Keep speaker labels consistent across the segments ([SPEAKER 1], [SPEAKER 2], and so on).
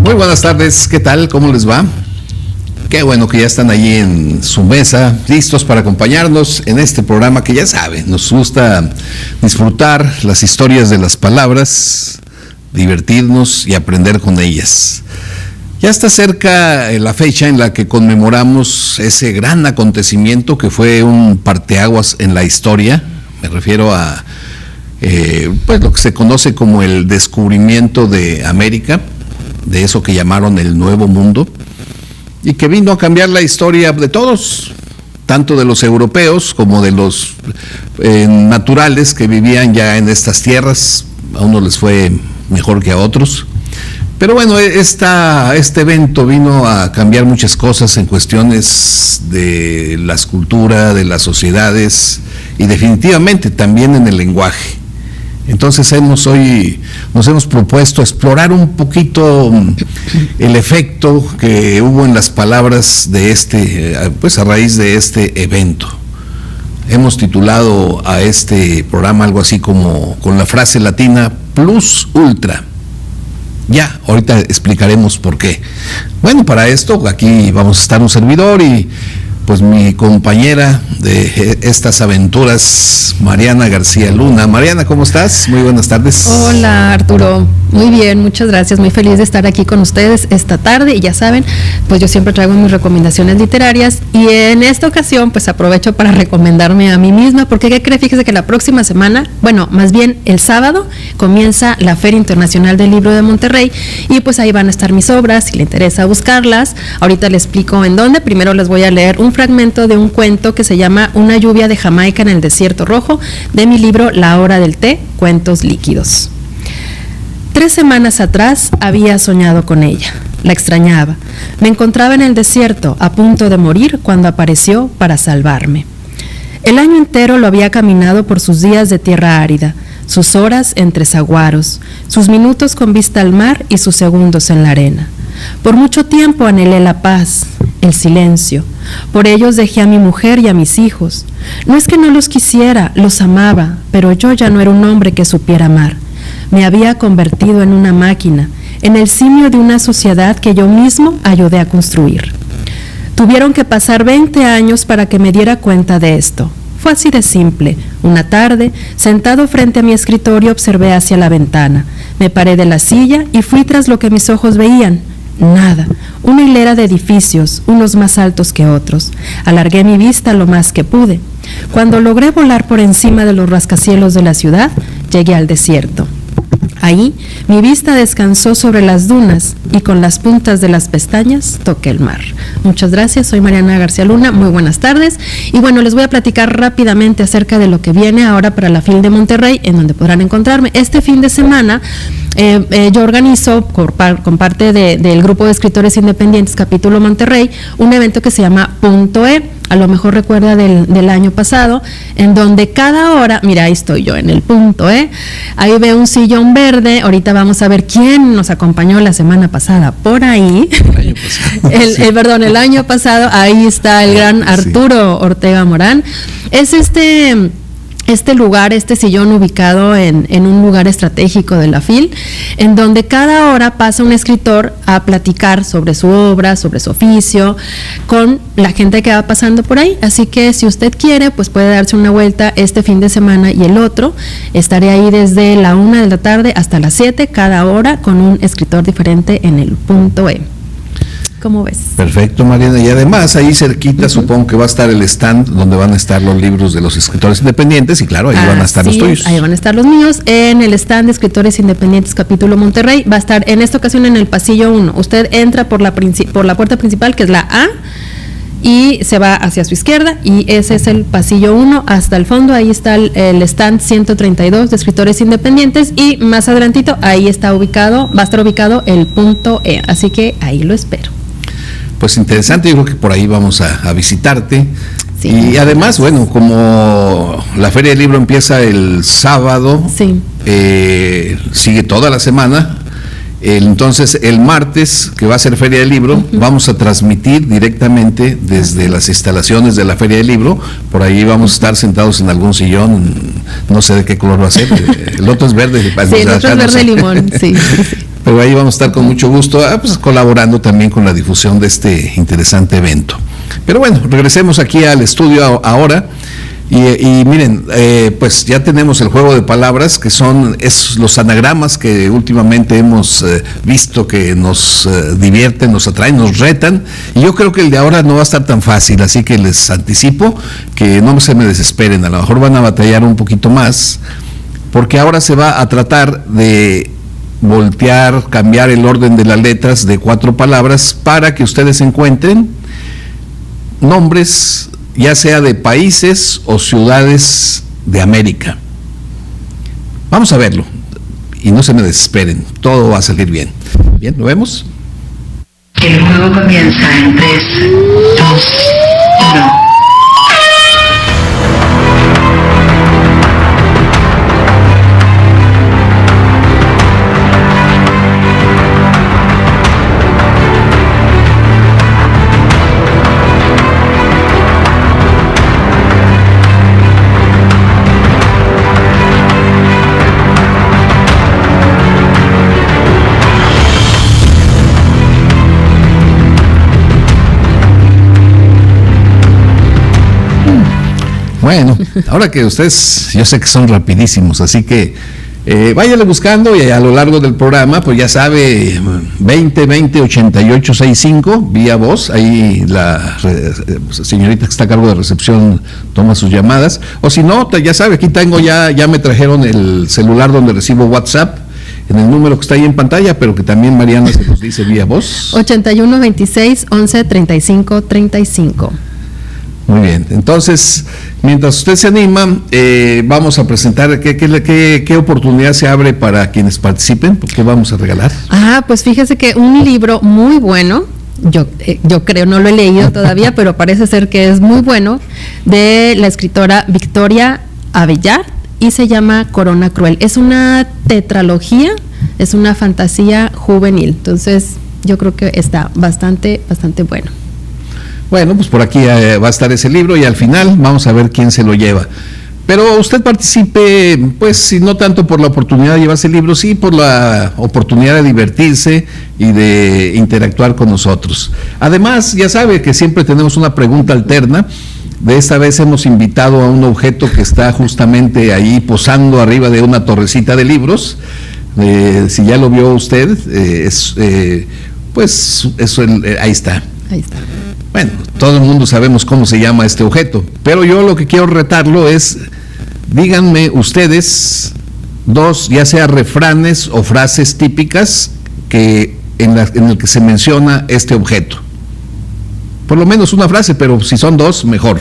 [SPEAKER 1] Muy buenas tardes, ¿qué tal? ¿Cómo les va? Qué bueno que ya están allí en su mesa, listos para acompañarnos en este programa que ya saben, nos gusta disfrutar las historias de las palabras, divertirnos y aprender con ellas. Ya está cerca la fecha en la que conmemoramos ese gran acontecimiento que fue un parteaguas en la historia. Me refiero a pues lo que se conoce como el descubrimiento de América, de eso que llamaron el Nuevo Mundo, y que vino a cambiar la historia de todos, tanto de los europeos como de los naturales que vivían ya en estas tierras. A unos les fue mejor que a otros. Pero bueno, este evento vino a cambiar muchas cosas en cuestiones de la cultura, de las sociedades y definitivamente también en el lenguaje. Entonces hoy nos hemos propuesto explorar un poquito el efecto que hubo en las palabras de pues a raíz de este evento. Hemos titulado a este programa algo así como con la frase latina plus ultra. Ya, ahorita explicaremos por qué. Bueno, para esto aquí vamos a estar un servidor y pues mi compañera de estas aventuras, Mariana García Luna. Mariana, ¿cómo estás? Muy buenas tardes.
[SPEAKER 2] Hola, Arturo. Muy bien, muchas gracias. Muy feliz de estar aquí con ustedes esta tarde. Y ya saben, pues yo siempre traigo mis recomendaciones literarias. Y en esta ocasión, pues aprovecho para recomendarme a mí misma. Porque, ¿qué cree? Fíjese que la próxima semana, bueno, más bien el sábado, comienza la Feria Internacional del Libro de Monterrey. Y pues ahí van a estar mis obras, si le interesa buscarlas. Ahorita les explico en dónde. Primero les voy a leer un fragmento de un cuento que se llama Una lluvia de Jamaica en el desierto rojo, de mi libro La hora del té, cuentos líquidos. 3 semanas atrás había soñado con ella, la extrañaba. Me encontraba en el desierto, a punto de morir, cuando apareció para salvarme. El año entero lo había caminado por sus días de tierra árida, sus horas entre saguaros, sus minutos con vista al mar y sus segundos en la arena. Por mucho tiempo anhelé la paz, el silencio. Por ellos dejé a mi mujer y a mis hijos. No es que no los quisiera, los amaba, pero yo ya no era un hombre que supiera amar. Me había convertido en una máquina, en el simio de una sociedad que yo mismo ayudé a construir. Tuvieron que pasar 20 años para que me diera cuenta de esto. Fue así de simple. Una tarde, sentado frente a mi escritorio, observé hacia la ventana. Me paré de la silla y fui tras lo que mis ojos veían. Nada, una hilera de edificios, unos más altos que otros. Alargué mi vista lo más que pude. Cuando logré volar por encima de los rascacielos de la ciudad, llegué al desierto. Ahí, mi vista descansó sobre las dunas y con las puntas de las pestañas toqué el mar. Muchas gracias, soy Mariana García Luna, muy buenas tardes. Y bueno, les voy a platicar rápidamente acerca de lo que viene ahora para la FIL de Monterrey, en donde podrán encontrarme. Este fin de semana yo organizo, con parte del grupo de escritores independientes Capítulo Monterrey, un evento que se llama Punto E. A lo mejor recuerda del año pasado, en donde cada hora, mira, ahí estoy yo en el punto, ahí veo un sillón verde. Ahorita vamos a ver quién nos acompañó la semana pasada por ahí. El año pasado, ahí está el gran Arturo Ortega Morán. Es este lugar, este sillón ubicado en un lugar estratégico de la FIL, en donde cada hora pasa un escritor a platicar sobre su obra, sobre su oficio, con la gente que va pasando por ahí. Así que si usted quiere, pues puede darse una vuelta este fin de semana y el otro. Estaré ahí desde la 1 de la tarde hasta las 7, cada hora, con un escritor diferente en el punto E. ¿Cómo ves?
[SPEAKER 1] Perfecto, Mariana. Y además, ahí cerquita, supongo que va a estar el stand donde van a estar los libros de los escritores independientes y claro, ahí van a estar los tuyos.
[SPEAKER 2] Ahí van a estar los míos. En el stand de Escritores Independientes Capítulo Monterrey va a estar en esta ocasión en el pasillo 1. Usted entra por la puerta principal, que es la A, y se va hacia su izquierda y ese es el pasillo 1 hasta el fondo. Ahí está el stand 132 de Escritores Independientes y más adelantito ahí va a estar ubicado el punto E. Así que ahí lo espero.
[SPEAKER 1] Pues interesante, yo creo que por ahí vamos a visitarte. Sí. Y además, bueno, como la Feria del Libro empieza el sábado, sí. Sigue toda la semana, entonces el martes, que va a ser Feria del Libro, vamos a transmitir directamente desde las instalaciones de la Feria del Libro. Por ahí vamos a estar sentados en algún sillón, no sé de qué color va a ser, el otro es verde.
[SPEAKER 2] Sí, el otro es verde limón, sí.
[SPEAKER 1] pero ahí vamos a estar con mucho gusto, pues, colaborando también con la difusión de este interesante evento. Pero bueno, regresemos aquí al estudio ahora. Y miren, pues ya tenemos el juego de palabras, que son los anagramas que últimamente hemos visto que nos divierten, nos atraen, nos retan, y yo creo que el de ahora no va a estar tan fácil, así que les anticipo que no se me desesperen, a lo mejor van a batallar un poquito más, porque ahora se va a tratar de voltear, cambiar el orden de las letras de 4 palabras para que ustedes encuentren nombres, ya sea de países o ciudades de América. Vamos a verlo, y no se me desesperen, todo va a salir bien. Bien, ¿lo vemos?
[SPEAKER 3] El juego comienza en 3, 2, 1.
[SPEAKER 1] Bueno, ahora que ustedes, yo sé que son rapidísimos, así que váyale buscando, y a lo largo del programa, pues ya sabe, 2020-8865, vía voz, ahí la señorita que está a cargo de recepción toma sus llamadas, o si no, ya sabe, aquí tengo, ya me trajeron el celular donde recibo WhatsApp, en el número que está ahí en pantalla, pero que también Mariana se nos dice vía voz.
[SPEAKER 2] 8126-1135-35.
[SPEAKER 1] Muy bien, entonces, mientras usted se anima, vamos a presentar qué oportunidad se abre para quienes participen, ¿qué vamos a regalar?
[SPEAKER 2] Pues fíjese que un libro muy bueno, yo creo, no lo he leído todavía, pero parece ser que es muy bueno, de la escritora Victoria Avellard, y se llama Corona Cruel. Es una tetralogía, es una fantasía juvenil, entonces yo creo que está bastante bueno.
[SPEAKER 1] Bueno, pues por aquí va a estar ese libro, y al final vamos a ver quién se lo lleva. Pero usted participe, pues, si no tanto por la oportunidad de llevarse el libro, sí por la oportunidad de divertirse y de interactuar con nosotros. Además, ya sabe que siempre tenemos una pregunta alterna. De esta vez hemos invitado a un objeto que está justamente ahí posando arriba de una torrecita de libros. Si ya lo vio usted, pues eso, ahí está.
[SPEAKER 2] Ahí está.
[SPEAKER 1] Bueno, todo el mundo sabemos cómo se llama este objeto, pero yo lo que quiero retarlo es, díganme ustedes 2, ya sea refranes o frases típicas en el que se menciona este objeto. Por lo menos una frase, pero si son 2, mejor.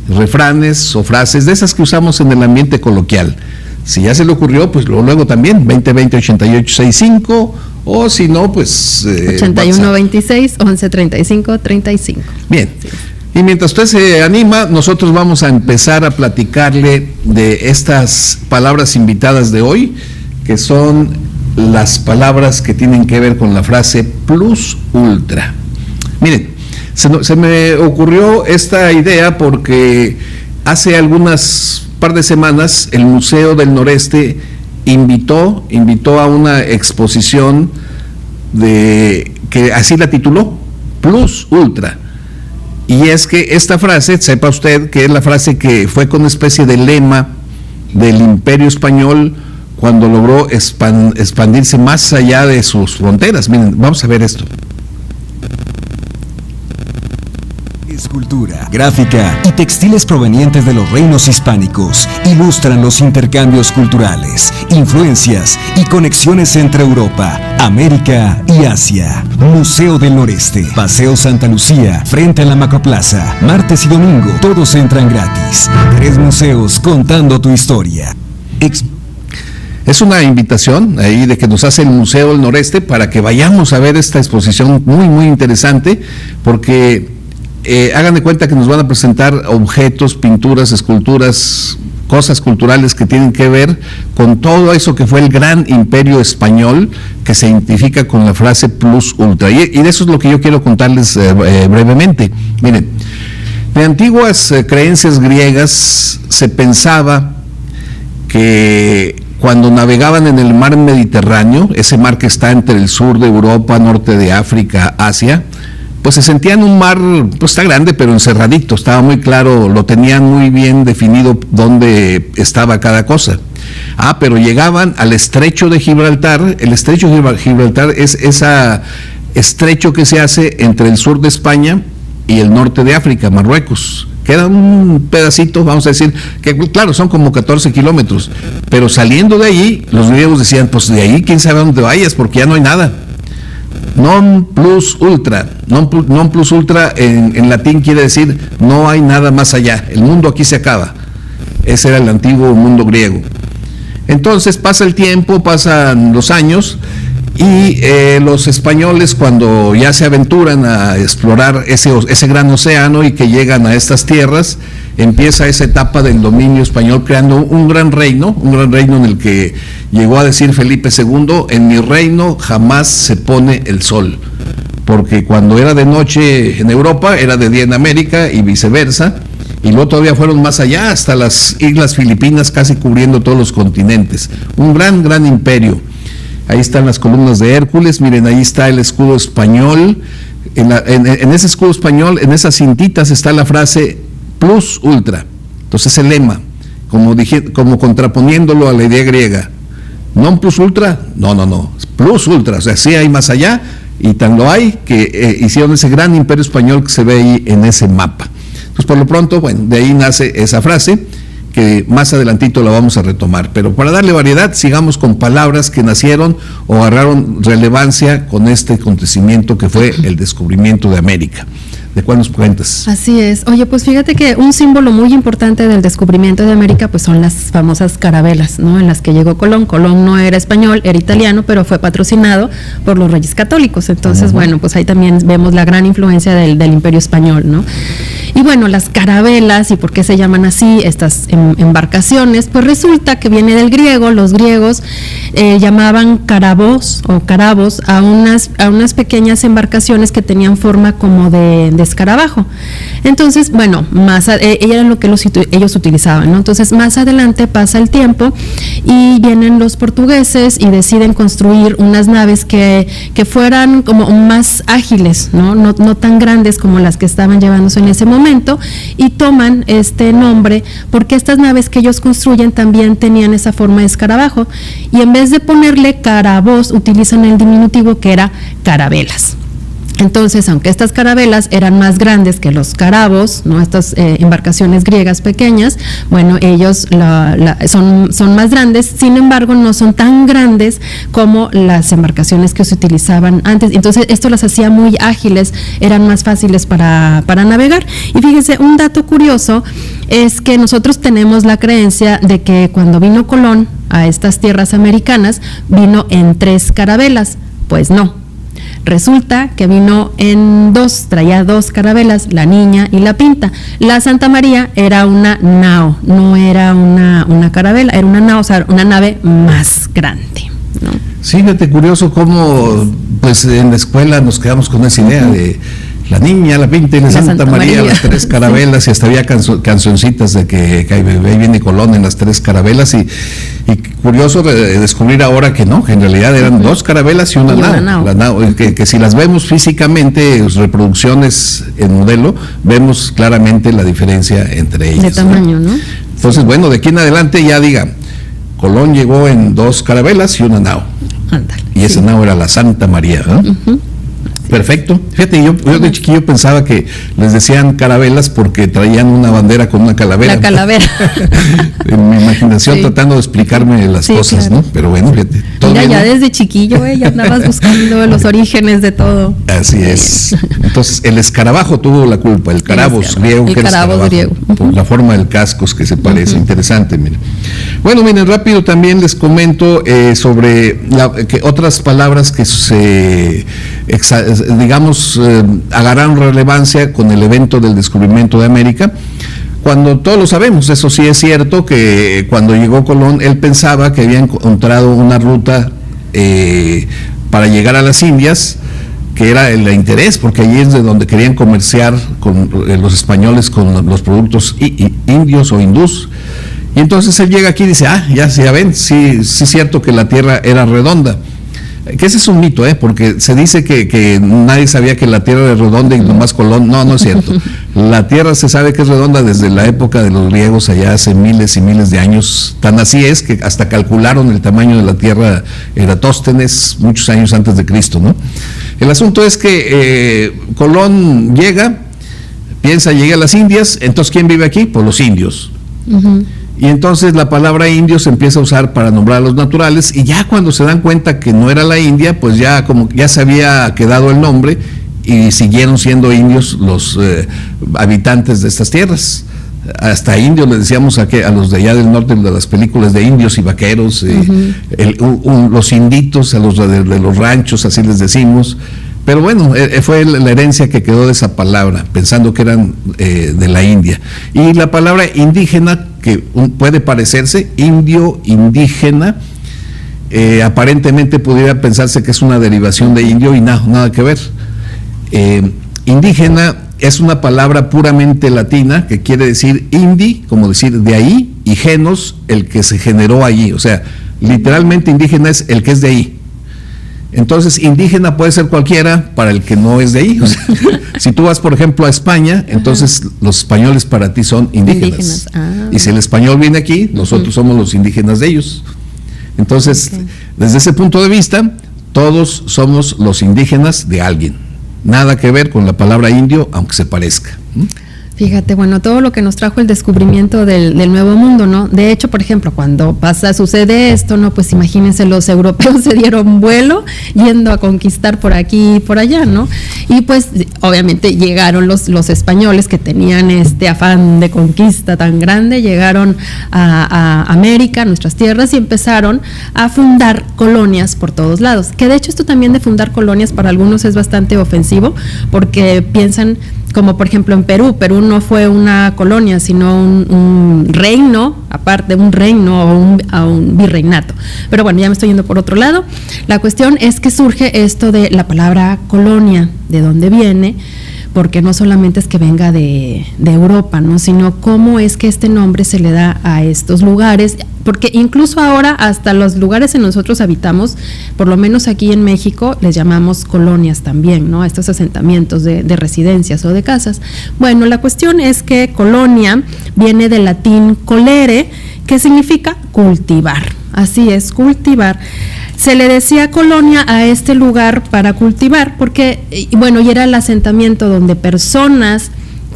[SPEAKER 1] Refranes o frases de esas que usamos en el ambiente coloquial. Si ya se le ocurrió, pues luego también, 2020-8865, o si no, pues
[SPEAKER 2] 8126-1135-35.
[SPEAKER 1] Bien, sí. Y mientras usted se anima, nosotros vamos a empezar a platicarle de estas palabras invitadas de hoy, que son las palabras que tienen que ver con la frase plus ultra. Miren, se me ocurrió esta idea porque hace algunas par de semanas el Museo del Noreste invitó a una exposición que así la tituló, Plus Ultra. Y es que esta frase, sepa usted que es la frase que fue con una especie de lema del Imperio Español cuando logró expandirse más allá de sus fronteras. Miren, vamos a ver esto.
[SPEAKER 4] Escultura, gráfica y textiles provenientes de los reinos hispánicos ilustran los intercambios culturales, influencias y conexiones entre Europa, América y Asia. Museo del Noreste, Paseo Santa Lucía, frente a la Macroplaza. Martes y domingo, todos entran gratis. 3 museos contando tu historia.
[SPEAKER 1] Es una invitación ahí de que nos hace el Museo del Noreste para que vayamos a ver esta exposición muy, muy interesante, porque hagan de cuenta que nos van a presentar objetos, pinturas, esculturas, cosas culturales que tienen que ver con todo eso que fue el gran imperio español, que se identifica con la frase plus ultra. Y de eso es lo que yo quiero contarles brevemente. Miren, de antiguas creencias griegas se pensaba que cuando navegaban en el mar Mediterráneo, ese mar que está entre el sur de Europa, norte de África, Asia, pues se sentían un mar, pues está grande, pero encerradito, estaba muy claro, lo tenían muy bien definido dónde estaba cada cosa. Pero llegaban al estrecho de Gibraltar. El estrecho de Gibraltar es ese estrecho que se hace entre el sur de España y el norte de África, Marruecos. Queda un pedacito, vamos a decir, que claro, son como 14 kilómetros, pero saliendo de allí, los griegos decían, pues de ahí quién sabe a dónde vayas, porque ya no hay nada. Non plus ultra en latín quiere decir no hay nada más allá, el mundo aquí se acaba. Ese era el antiguo mundo griego. Entonces pasa el tiempo, pasan los años, y los españoles, cuando ya se aventuran a explorar ese gran océano y que llegan a estas tierras, empieza esa etapa del dominio español, creando un gran reino en el que llegó a decir Felipe II: en mi reino jamás se pone el sol, porque cuando era de noche en Europa era de día en América y viceversa, y luego todavía fueron más allá hasta las islas Filipinas, casi cubriendo todos los continentes. Un gran imperio. Ahí están las columnas de Hércules, miren, ahí está el escudo español. En ese escudo español, en esas cintitas, está la frase plus ultra. Entonces el lema, como contraponiéndolo a la idea griega. Non plus ultra, no, plus ultra, o sea, sí hay más allá, y tan lo hay que hicieron ese gran imperio español que se ve ahí en ese mapa. Entonces, por lo pronto, bueno, de ahí nace esa frase, que más adelantito la vamos a retomar, pero para darle variedad, sigamos con palabras que nacieron o agarraron relevancia con este acontecimiento que fue el descubrimiento de América. ¿De cuál nos cuentas?
[SPEAKER 2] Así es. Oye, pues fíjate que un símbolo muy importante del descubrimiento de América pues son las famosas carabelas, ¿no? En las que llegó Colón. Colón no era español, era italiano, pero fue patrocinado por los Reyes Católicos. Entonces, bueno, pues ahí también vemos la gran influencia del Imperio Español, ¿no? Y bueno, las carabelas, ¿y por qué se llaman así estas embarcaciones? Pues resulta que viene del griego. Los griegos llamaban carabos o carabos a unas pequeñas embarcaciones que tenían forma como de escarabajo. Entonces, bueno, era lo que ellos utilizaban, ¿no? Entonces, más adelante pasa el tiempo y vienen los portugueses y deciden construir unas naves que fueran como más ágiles, ¿no? No tan grandes como las que estaban llevándose en ese momento, y toman este nombre porque estas naves que ellos construyen también tenían esa forma de escarabajo, y en vez de ponerle carabos utilizan el diminutivo que era carabelas. Entonces, aunque estas carabelas eran más grandes que los carabos, ¿no? Estas embarcaciones griegas pequeñas, bueno, ellos son más grandes, sin embargo, no son tan grandes como las embarcaciones que se utilizaban antes. Entonces, esto las hacía muy ágiles, eran más fáciles para navegar. Y fíjense, un dato curioso es que nosotros tenemos la creencia de que cuando vino Colón a estas tierras americanas, vino en 3 carabelas. Pues no. Resulta que vino traía 2 carabelas, la Niña y la Pinta. La Santa María era una nao, no era una carabela, era una nao, o sea, una nave más grande, ¿no?
[SPEAKER 1] Sí, fíjate, curioso cómo, pues en la escuela nos quedamos con esa idea de la Niña, la Pinta y la Santa María, las 3 carabelas, sí. Y hasta había cancioncitas de que ahí viene Colón en las 3 carabelas, y curioso descubrir ahora que no, que en realidad eran 2 carabelas y una nao. La nao, que si las vemos físicamente, reproducciones en modelo, vemos claramente la diferencia entre ellas.
[SPEAKER 2] De tamaño, ¿no?
[SPEAKER 1] Entonces, bueno, de aquí en adelante ya diga, Colón llegó en 2 carabelas y una nao.
[SPEAKER 2] Ándale,
[SPEAKER 1] y esa nao era la Santa María, ¿no? Perfecto. Fíjate, yo de chiquillo pensaba que les decían carabelas porque traían una bandera con una calavera.
[SPEAKER 2] La calavera.
[SPEAKER 1] En mi imaginación, sí, tratando de explicarme las cosas, claro, ¿no? Pero bueno, fíjate.
[SPEAKER 2] Mira, ya desde chiquillo, ya andabas buscando los orígenes de todo.
[SPEAKER 1] Así es. Entonces, el escarabajo tuvo la culpa, el carabos griego.
[SPEAKER 2] El carabos griego.
[SPEAKER 1] Por la forma del casco que se parece. Interesante, miren. Bueno, miren, rápido también les comento sobre que otras palabras que agarraron relevancia con el evento del descubrimiento de América, cuando todos lo sabemos. Eso sí es cierto, que cuando llegó Colón, él pensaba que había encontrado una ruta para llegar a las Indias, que era el interés, porque allí es de donde querían comerciar con los españoles con los productos indios o hindús, Y entonces él llega aquí y dice, ya ven, sí es cierto que la Tierra era redonda. Que ese es un mito, porque se dice que nadie sabía que la Tierra era redonda y nomás Colón. No es cierto. La Tierra se sabe que es redonda desde la época de los griegos, allá hace miles y miles de años. Tan así es que hasta calcularon el tamaño de la Tierra Eratóstenes muchos años antes de Cristo, ¿no? El asunto es que Colón llegué a las Indias. Entonces, ¿quién vive aquí? Pues los indios. Uh-huh. Y entonces la palabra indio se empieza a usar para nombrar a los naturales, y ya cuando se dan cuenta que no era la India, pues ya se había quedado el nombre y siguieron siendo indios los habitantes de estas tierras. Hasta indios le decíamos a los de allá del norte, de las películas de indios y vaqueros, uh-huh. Los inditos, a los de los ranchos, así les decimos. Pero bueno, fue la herencia que quedó de esa palabra, pensando que eran de la India. Y la palabra indígena, que puede parecerse, indio, indígena, aparentemente pudiera pensarse que es una derivación de indio y nada que ver. Indígena es una palabra puramente latina que quiere decir indi, como decir de ahí, y genos, el que se generó allí. O sea, literalmente indígena es el que es de ahí. Entonces, indígena puede ser cualquiera para el que no es de ahí. O sea, si tú vas, por ejemplo, a España, entonces los españoles para ti son indígenas. Y si el español viene aquí, nosotros somos los indígenas de ellos. Entonces, desde ese punto de vista, todos somos los indígenas de alguien. Nada que ver con la palabra indio, aunque se parezca.
[SPEAKER 2] Fíjate, bueno, todo lo que nos trajo el descubrimiento del Nuevo Mundo, ¿no? De hecho, por ejemplo, cuando sucede esto, ¿no? Pues imagínense, los europeos se dieron vuelo yendo a conquistar por aquí y por allá, ¿no? Y pues, obviamente, llegaron los españoles que tenían este afán de conquista tan grande, llegaron a América, a nuestras tierras, y empezaron a fundar colonias por todos lados. Que de hecho esto también de fundar colonias para algunos es bastante ofensivo, porque piensan, como por ejemplo en Perú no fue una colonia, sino un reino, aparte un reino o un virreinato. Pero bueno, ya me estoy yendo por otro lado. La cuestión es que surge esto de la palabra colonia, de dónde viene, porque no solamente es que venga de Europa, ¿no? Sino cómo es que este nombre se le da a estos lugares, porque incluso ahora hasta los lugares en nosotros habitamos, por lo menos aquí en México, les llamamos colonias también, ¿no? A estos asentamientos de residencias o de casas. Bueno, la cuestión es que colonia viene del latín colere, que significa cultivar. Así es, cultivar. Se le decía colonia a este lugar para cultivar, porque, bueno, y era el asentamiento donde personas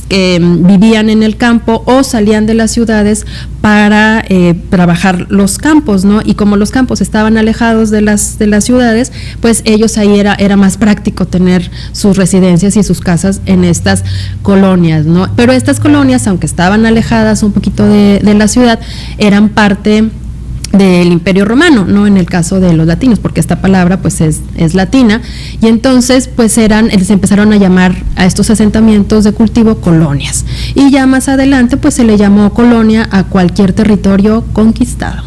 [SPEAKER 2] vivían en el campo o salían de las ciudades para trabajar los campos, ¿no? Y como los campos estaban alejados de las ciudades, pues ellos ahí era más práctico tener sus residencias y sus casas en estas colonias, ¿no? Pero estas colonias, aunque estaban alejadas un poquito de la ciudad, eran parte del Imperio Romano, no en el caso de los latinos, porque esta palabra pues es latina, y entonces pues se empezaron a llamar a estos asentamientos de cultivo colonias, y ya más adelante pues se le llamó colonia a cualquier territorio conquistado.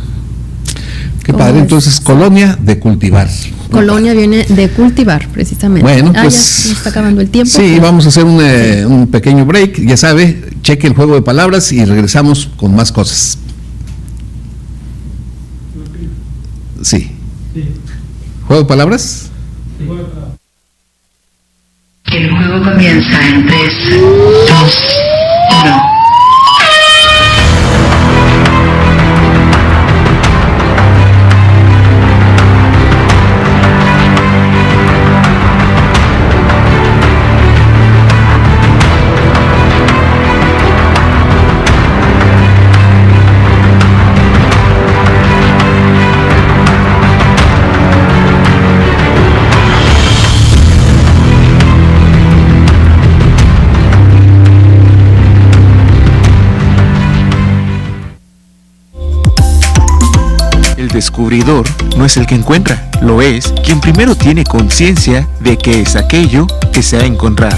[SPEAKER 1] Qué padre, entonces colonia de cultivar.
[SPEAKER 2] Colonia viene de cultivar, precisamente.
[SPEAKER 1] Bueno, pues
[SPEAKER 2] ya se está acabando el tiempo.
[SPEAKER 1] Sí, vamos a hacer un pequeño break, ya sabe, cheque el juego de palabras y regresamos con más cosas. Sí. ¿Juego de palabras?
[SPEAKER 3] El juego comienza en 3, 2, 1.
[SPEAKER 5] El descubridor no es el que encuentra, lo es quien primero tiene conciencia de que es aquello que se ha encontrado.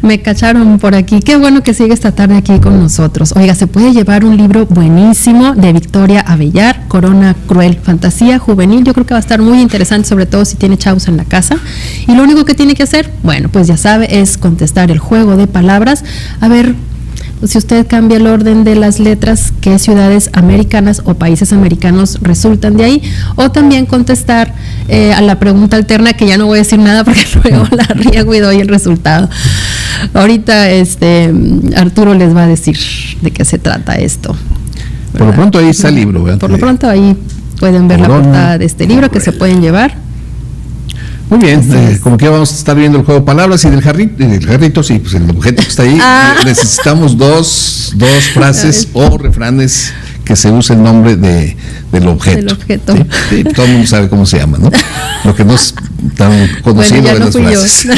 [SPEAKER 2] Me cacharon por aquí. Qué bueno que sigue esta tarde aquí con nosotros. Oiga, se puede llevar un libro buenísimo de Victoria Abellar, Corona Cruel, fantasía juvenil. Yo creo que va a estar muy interesante, sobre todo si tiene chavos en la casa. Y lo único que tiene que hacer, bueno, pues ya sabe, es contestar el juego de palabras. A ver, si usted cambia el orden de las letras, ¿qué ciudades americanas o países americanos resultan de ahí? O también contestar a la pregunta alterna, que ya no voy a decir nada porque luego la riego y doy el resultado. Ahorita Arturo les va a decir de qué se trata esto, ¿verdad?
[SPEAKER 1] Por lo pronto ahí está el libro, ¿verdad?
[SPEAKER 2] Por lo pronto ahí pueden ver
[SPEAKER 1] Corona,
[SPEAKER 2] la portada de este libro que se pueden llevar.
[SPEAKER 1] Muy bien, como que vamos a estar viendo el juego de palabras y del jarrito, sí, pues el objeto que está ahí, necesitamos dos frases o refranes que se use el nombre del objeto.
[SPEAKER 2] Del objeto.
[SPEAKER 1] Sí, sí, todo el mundo sabe cómo se llama, ¿no? Lo que no es tan conocido
[SPEAKER 2] Bueno,
[SPEAKER 1] de
[SPEAKER 2] no
[SPEAKER 1] las
[SPEAKER 2] fui
[SPEAKER 1] frases.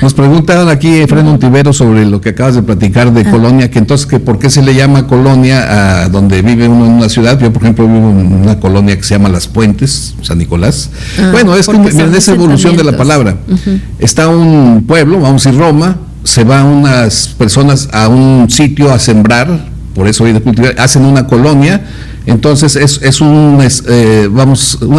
[SPEAKER 1] Nos preguntaban aquí, Efraín Ontivero, sobre lo que acabas de platicar de Colonia, que entonces, que ¿por qué se le llama colonia a donde vive uno en una ciudad? Yo, por ejemplo, vivo en una colonia que se llama Las Puentes, San Nicolás. Bueno, es que miren, esa evolución de la palabra. Está un pueblo, vamos a decir Roma, se van unas personas a un sitio a sembrar, por eso hoy de cultivar, hacen una colonia. Entonces es un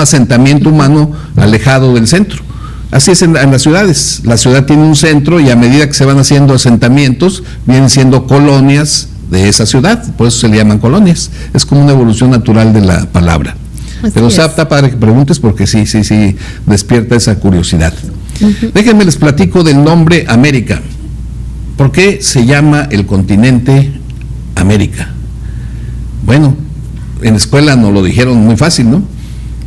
[SPEAKER 1] asentamiento humano alejado del centro. Así es en las ciudades. La ciudad tiene un centro y a medida que se van haciendo asentamientos, vienen siendo colonias de esa ciudad. Por eso se le llaman colonias. Es como una evolución natural de la palabra.
[SPEAKER 2] Así
[SPEAKER 1] Pero
[SPEAKER 2] es.
[SPEAKER 1] está padre que preguntes porque sí, despierta esa curiosidad. Déjenme les platico del nombre América. ¿Por qué se llama el continente América? Bueno, en la escuela nos lo dijeron muy fácil, ¿no?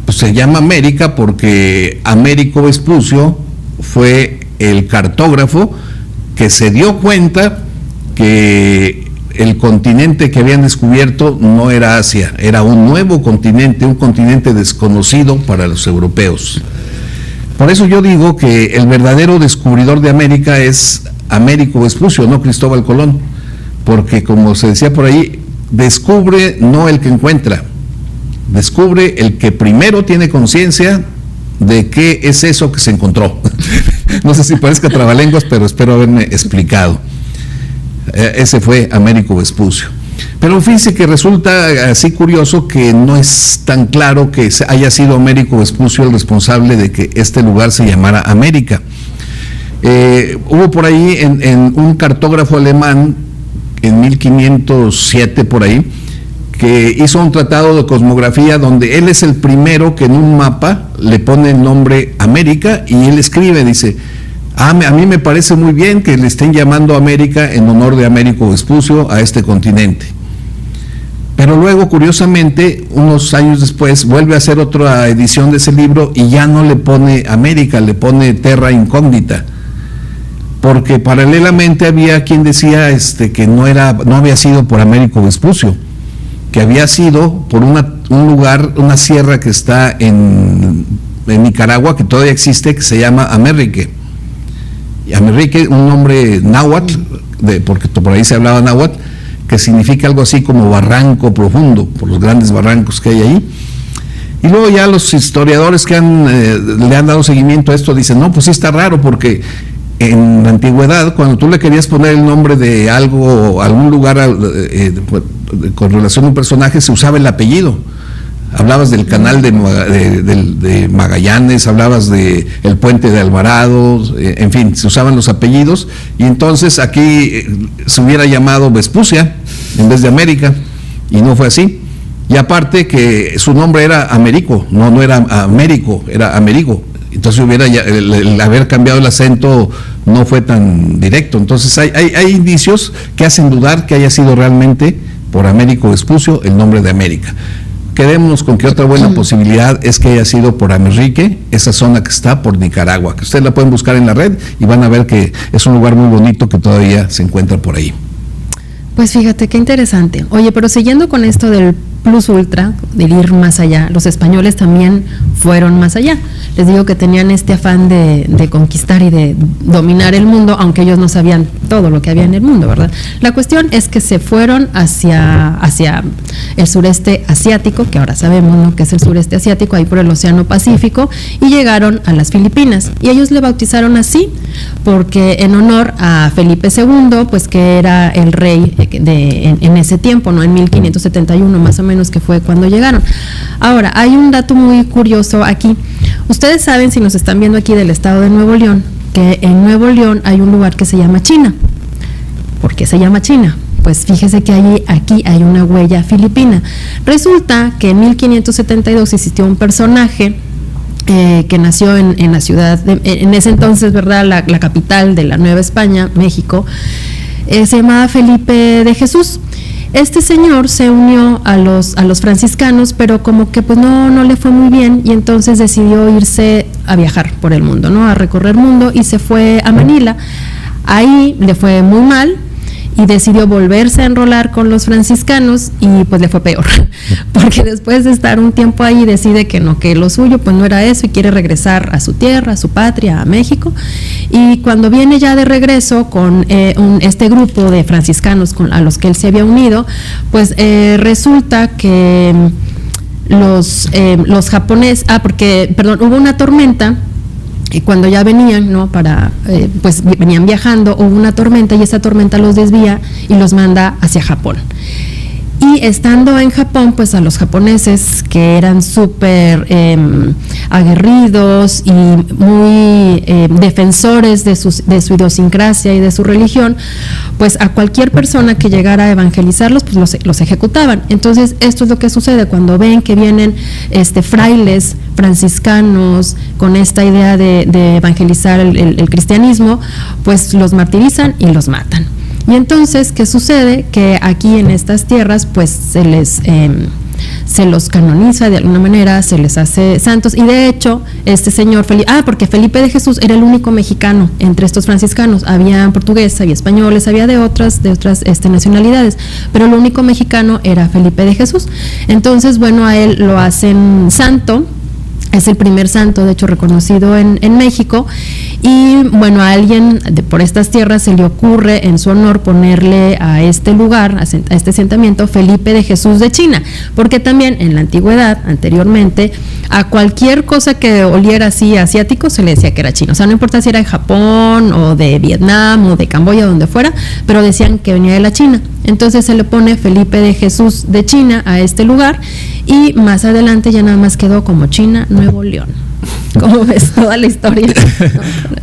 [SPEAKER 1] Pues se llama América porque Américo Vespucio fue el cartógrafo que se dio cuenta que el continente que habían descubierto no era Asia, era un nuevo continente, un continente desconocido para los europeos. Por eso yo digo que el verdadero descubridor de América es Américo Vespucio, no Cristóbal Colón, porque como se decía por ahí, descubre no el que encuentra, descubre el que primero tiene conciencia de qué es eso que se encontró. No sé si parezca trabalenguas, pero espero haberme explicado. Ese fue Américo Vespucio. Pero fíjense que resulta así curioso que no es tan claro que haya sido Américo Vespucio el responsable de que este lugar se llamara América. Hubo por ahí en un cartógrafo alemán en 1507 por ahí, que hizo un tratado de cosmografía donde él es el primero que en un mapa le pone el nombre América y él escribe, dice, a mí me parece muy bien que le estén llamando América en honor de Américo Vespucio a este continente. Pero luego, curiosamente, unos años después, vuelve a hacer otra edición de ese libro y ya no le pone América, le pone Terra Incógnita. Porque paralelamente había quien decía que no había sido por Américo Vespucio, que había sido por un lugar, una sierra que está en Nicaragua, que todavía existe, que se llama Amerrique. Y Amerrique, un nombre náhuatl, porque por ahí se hablaba náhuatl, que significa algo así como barranco profundo, por los grandes barrancos que hay ahí. Y luego ya los historiadores que le han dado seguimiento a esto dicen, no, pues sí está raro, porque en la antigüedad, cuando tú le querías poner el nombre de algo, algún lugar con relación a un personaje, se usaba el apellido. Hablabas del canal de Magallanes, hablabas del puente de Alvarado, en fin, se usaban los apellidos, y entonces aquí se hubiera llamado Vespucia en vez de América, y no fue así. Y aparte que su nombre era Américo, no era Américo, era Amerigo. Entonces el haber cambiado el acento no fue tan directo. Entonces hay indicios que hacen dudar que haya sido realmente por Américo Vespucio el nombre de América. Quedémonos con que otra buena posibilidad es que haya sido por Amerrique, esa zona que está por Nicaragua, que ustedes la pueden buscar en la red y van a ver que es un lugar muy bonito que todavía se encuentra por ahí.
[SPEAKER 2] Pues fíjate, qué interesante. Oye, pero siguiendo con esto del plus ultra, de ir más allá. Los españoles también fueron más allá. Les digo que tenían este afán de conquistar y de dominar el mundo, aunque ellos no sabían todo lo que había en el mundo, ¿verdad? La cuestión es que se fueron hacia el sureste asiático, que ahora sabemos, ¿no?, que es el sureste asiático, ahí por el Océano Pacífico, y llegaron a las Filipinas. Y ellos le bautizaron así, porque en honor a Felipe II, pues que era el rey en ese tiempo, ¿no?, en 1571 más o menos, que fue cuando llegaron. Ahora, hay un dato muy curioso aquí. Ustedes saben, si nos están viendo aquí del estado de Nuevo León, que en Nuevo León hay un lugar que se llama China. ¿Por qué se llama China? Pues fíjese que aquí hay una huella filipina. Resulta que en 1572 existió un personaje que nació en la ciudad, en ese entonces, ¿verdad?, la capital de la Nueva España, México, se llamaba Felipe de Jesús. Este señor se unió a los franciscanos, pero como que pues no le fue muy bien, y entonces decidió irse a viajar por el mundo, ¿no?, a recorrer el mundo, y se fue a Manila. Ahí le fue muy mal y decidió volverse a enrolar con los franciscanos, y pues le fue peor, porque después de estar un tiempo ahí decide que no, que lo suyo pues no era eso, y quiere regresar a su tierra, a su patria, a México. Y cuando viene ya de regreso con este grupo de franciscanos a los que él se había unido, pues resulta que los japoneses, hubo una tormenta. Y cuando ya venían, ¿no?, pues venían viajando, hubo una tormenta, y esa tormenta los desvía y los manda hacia Japón. Y estando en Japón, pues a los japoneses, que eran súper aguerridos y muy defensores de su idiosincrasia y de su religión, pues a cualquier persona que llegara a evangelizarlos, pues los ejecutaban. Entonces, esto es lo que sucede cuando ven que vienen frailes franciscanos con esta idea de evangelizar el cristianismo, pues los martirizan y los matan. Y entonces, ¿qué sucede? Que aquí en estas tierras, pues se los canoniza de alguna manera, se les hace santos, y de hecho, este señor porque Felipe de Jesús era el único mexicano entre estos franciscanos. Había portugueses, había españoles, había de otras nacionalidades, pero el único mexicano era Felipe de Jesús. Entonces, bueno, a él lo hacen santo. Es el primer santo, de hecho, reconocido en México. Y bueno, a alguien por estas tierras se le ocurre en su honor ponerle a este lugar, a este asentamiento, Felipe de Jesús de China, porque también en la antigüedad, anteriormente, a cualquier cosa que oliera así asiático se le decía que era chino. O sea, no importa si era de Japón o de Vietnam o de Camboya, donde fuera, pero decían que venía de la China. Entonces se le pone Felipe de Jesús de China a este lugar, y más adelante ya nada más quedó como China, Nuevo León. ¿Cómo ves toda la historia?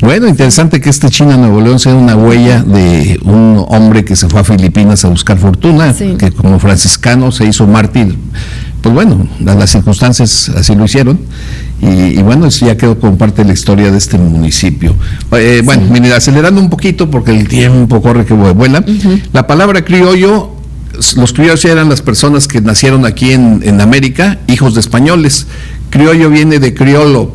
[SPEAKER 1] Bueno, interesante que China, Nuevo León sea una huella de un hombre que se fue a Filipinas a buscar fortuna, sí, que como franciscano se hizo mártir. Pues bueno, las circunstancias así lo hicieron, y bueno, eso ya quedó como parte de la historia de este municipio. Bueno, sí, mira, acelerando un poquito porque el tiempo corre que vuela. La palabra criollo, los criollos eran las personas que nacieron aquí en América, hijos de españoles. Criollo viene de criollo,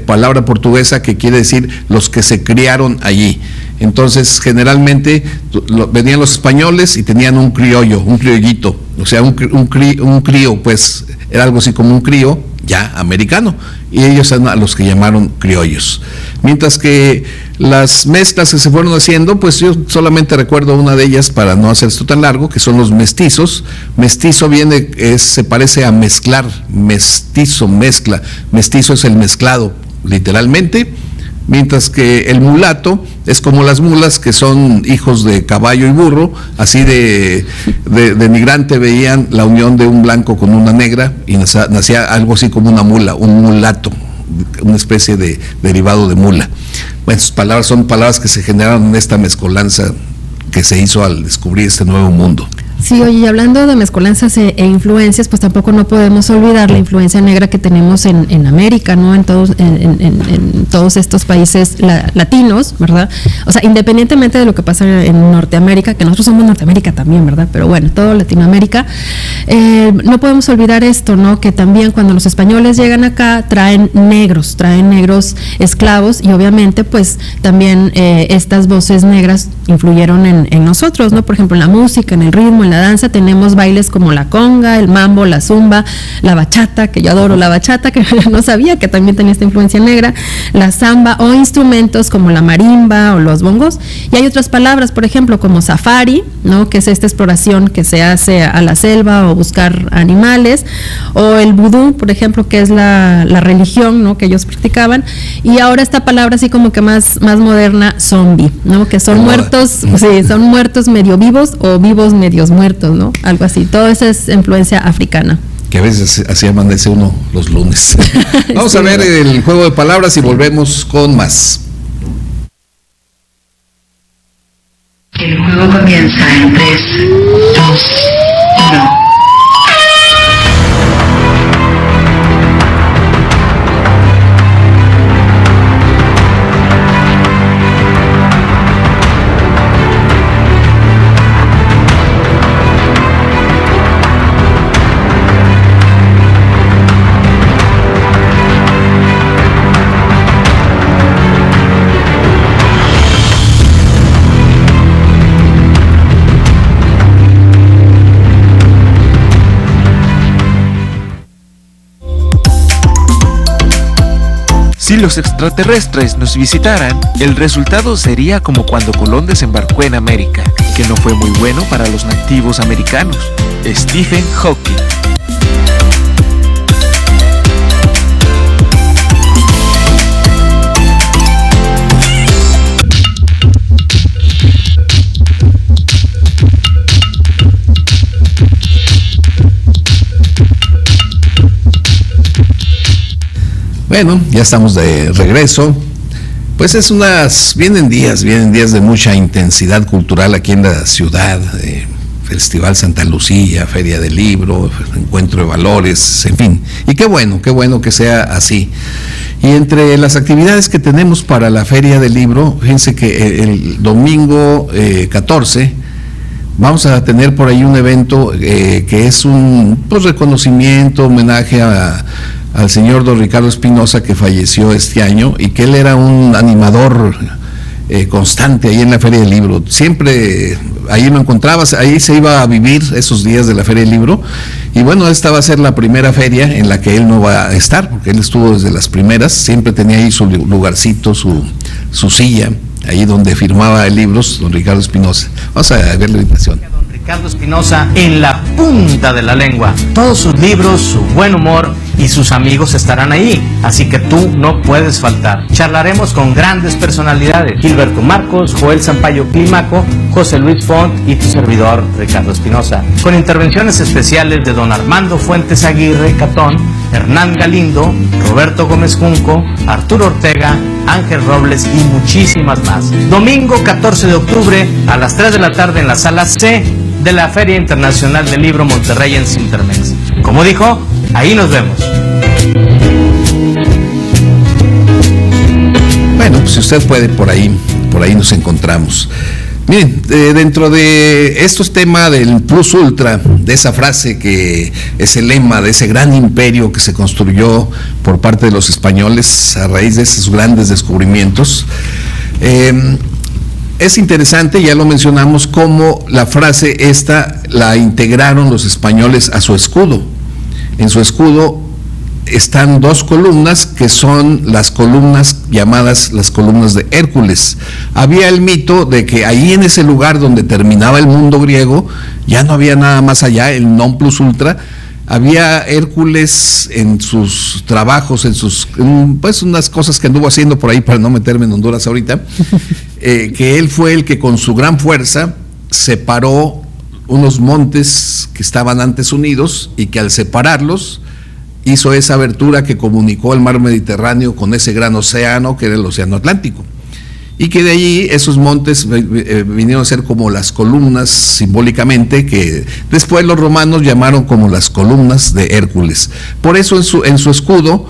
[SPEAKER 1] palabra portuguesa que quiere decir los que se criaron allí. Entonces, generalmente venían los españoles y tenían un criollo, un criollito, o sea, un crío, pues era algo así como un crío ya americano, y ellos eran a los que llamaron criollos. Mientras que las mezclas que se fueron haciendo, pues yo solamente recuerdo una de ellas para no hacer esto tan largo, que son los mestizos. Mestizo se parece a mezclar, mestizo, mezcla. Mestizo es el mezclado, literalmente. Mientras que el mulato es como las mulas, que son hijos de caballo y burro, así de migrante veían la unión de un blanco con una negra, y nacía algo así como una mula, un mulato, una especie de derivado de mula. Bueno, son palabras que se generaron en esta mezcolanza que se hizo al descubrir este nuevo mundo.
[SPEAKER 2] Sí, oye, y hablando de mezcolanzas e influencias, pues tampoco no podemos olvidar la influencia negra que tenemos en América, ¿no? En todos estos países latinos, ¿verdad? O sea, independientemente de lo que pasa en Norteamérica, que nosotros somos Norteamérica también, ¿verdad? Pero bueno, todo Latinoamérica, no podemos olvidar esto, ¿no? Que también cuando los españoles llegan acá, traen negros esclavos, y obviamente pues también estas voces negras influyeron en nosotros, ¿no? Por ejemplo, en la música, en el ritmo, en la danza tenemos bailes como la conga, el mambo, la zumba, la bachata, que yo adoro la bachata, que no sabía que también tenía esta influencia negra, la samba, o instrumentos como la marimba o los bongos. Y hay otras palabras, por ejemplo, como safari, ¿no? Que es esta exploración que se hace a la selva o buscar animales, o el vudú, por ejemplo, que es la religión, ¿no? Que ellos practicaban. Y ahora esta palabra así como que más moderna, zombie, ¿no? Que son muertos, sí, son muertos medio vivos o vivos medios muertos, ¿no? Algo así. Todo eso es influencia africana.
[SPEAKER 1] Que a veces así amanece uno los lunes. Vamos a ver el juego de palabras y volvemos con más.
[SPEAKER 3] El juego comienza en 3, 2, 1.
[SPEAKER 5] Si los extraterrestres nos visitaran, el resultado sería como cuando Colón desembarcó en América, que no fue muy bueno para los nativos americanos. Stephen Hawking.
[SPEAKER 1] Bueno, ya estamos de regreso. Pues vienen días de mucha intensidad cultural aquí en la ciudad. Festival Santa Lucía, Feria del Libro, Encuentro de Valores, en fin. Y qué bueno que sea así. Y entre las actividades que tenemos para la Feria del Libro, fíjense que el domingo 14 vamos a tener por ahí un evento que es un reconocimiento, homenaje al señor don Ricardo Espinosa, que falleció este año, y que él era un animador constante ahí en la Feria del Libro. Siempre ahí lo encontrabas, ahí se iba a vivir esos días de la Feria del Libro, y bueno, esta va a ser la primera feria en la que él no va a estar, porque él estuvo desde las primeras, siempre tenía ahí su lugarcito, su silla, ahí donde firmaba libros don Ricardo Espinosa. Vamos a ver la invitación.
[SPEAKER 6] Ricardo Espinosa en la punta de la lengua. Todos sus libros, su buen humor y sus amigos estarán ahí, así que tú no puedes faltar. Charlaremos con grandes personalidades: Gilberto Marcos, Joel Sampaio Clímaco, José Luis Font y tu servidor Ricardo Espinosa, con intervenciones especiales de don Armando Fuentes Aguirre Catón, Hernán Galindo, Roberto Gómez Junco, Arturo Ortega, Ángel Robles y muchísimas más. Domingo 14 de octubre a las 3 de la tarde en la sala C de la Feria Internacional del Libro Monterrey en Cintermex. Como dijo, ahí nos vemos.
[SPEAKER 1] Bueno, pues si usted puede, por ahí nos encontramos. Miren, dentro de estos temas del plus ultra, de esa frase que es el lema de ese gran imperio que se construyó por parte de los españoles a raíz de esos grandes descubrimientos, es interesante, ya lo mencionamos, cómo la frase esta la integraron los españoles a su escudo. En su escudo están dos columnas que son las columnas llamadas las columnas de Hércules. Había el mito de que ahí en ese lugar donde terminaba el mundo griego ya no había nada más allá, el non plus ultra. Había Hércules en sus trabajos, pues unas cosas que anduvo haciendo por ahí, para no meterme en Honduras ahorita, que él fue el que con su gran fuerza separó unos montes que estaban antes unidos, y que al separarlos hizo esa abertura que comunicó el mar Mediterráneo con ese gran océano que era el océano Atlántico, y que de allí esos montes vinieron a ser como las columnas simbólicamente, que después los romanos llamaron como las columnas de Hércules. Por eso en su escudo